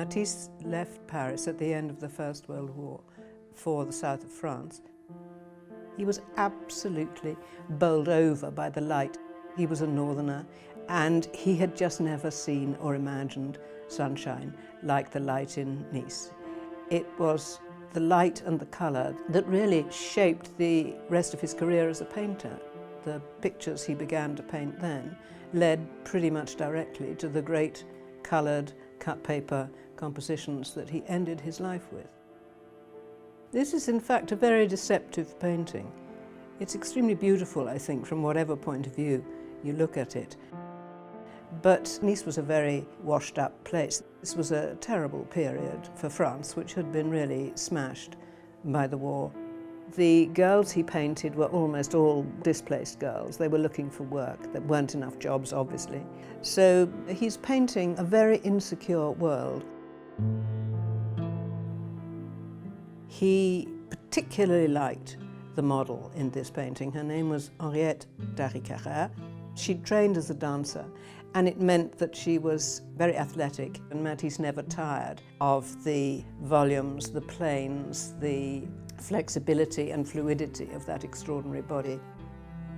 Matisse left Paris at the end of the First World War for the south of France. He was absolutely bowled over by the light. He was a northerner, and he had just never seen or imagined sunshine like the light in Nice. It was the light and the colour that really shaped the rest of his career as a painter. The pictures he began to paint then led pretty much directly to the great coloured cut paper compositions that he ended his life with. This is in fact a very deceptive painting. It's extremely beautiful, I think, from whatever point of view you look at it. But Nice was a very washed up place. This was a terrible period for France, which had been really smashed by the war. The girls he painted were almost all displaced girls. They were looking for work. There weren't enough jobs, obviously. So he's painting a very insecure world. He particularly liked the model in this painting. Her name was Henriette Darricarrère. She'd trained as a dancer, and it meant that she was very athletic, and Matisse never tired of the volumes, the planes, the flexibility and fluidity of that extraordinary body.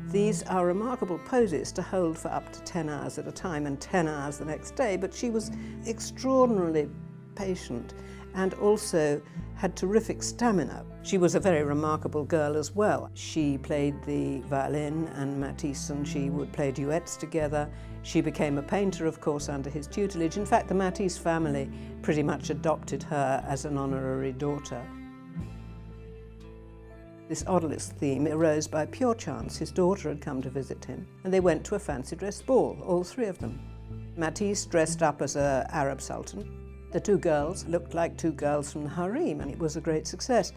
These are remarkable poses to hold for up to 10 hours at a time and 10 hours the next day, but she was extraordinarily patient and also had terrific stamina. She was a very remarkable girl as well. She played the violin, and Matisse and she would play duets together. She became a painter, of course, under his tutelage. In fact, the Matisse family pretty much adopted her as an honorary daughter. This Odalisque theme arose by pure chance. His daughter had come to visit him, and they went to a fancy dress ball, all three of them. Matisse dressed up as an Arab sultan. The two girls looked like two girls from the harem, and it was a great success.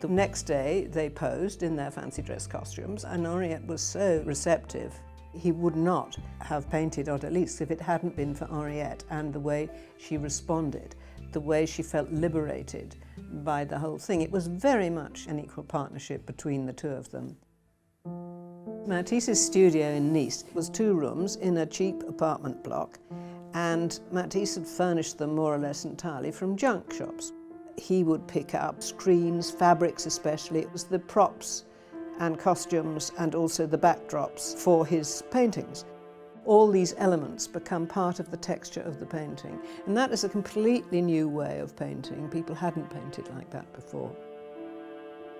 The next day they posed in their fancy dress costumes, and Henriette was so receptive. He would not have painted Odalisque if it hadn't been for Henriette and the way she responded, the way she felt liberated by the whole thing. It was very much an equal partnership between the two of them. Matisse's studio in Nice was 2 rooms in a cheap apartment block, and Matisse had furnished them more or less entirely from junk shops. He would pick up screens, fabrics especially. It was the props and costumes and also the backdrops for his paintings. All these elements become part of the texture of the painting, and that is a completely new way of painting. People hadn't painted like that before.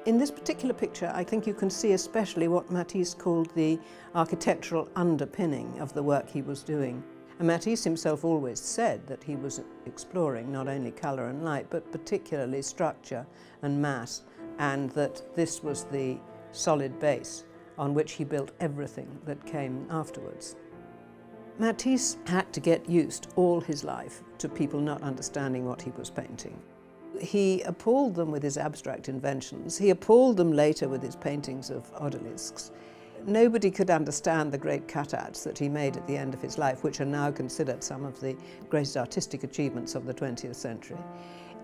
In this particular picture, I think you can see especially what Matisse called the architectural underpinning of the work he was doing. And Matisse himself always said that he was exploring not only colour and light, but particularly structure and mass, and that this was the solid base on which he built everything that came afterwards. Matisse had to get used all his life to people not understanding what he was painting. He appalled them with his abstract inventions. He appalled them later with his paintings of odalisques. Nobody could understand the great cutouts that he made at the end of his life, which are now considered some of the greatest artistic achievements of the 20th century.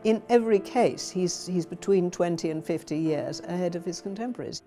In every case, he's between 20 and 50 years ahead of his contemporaries.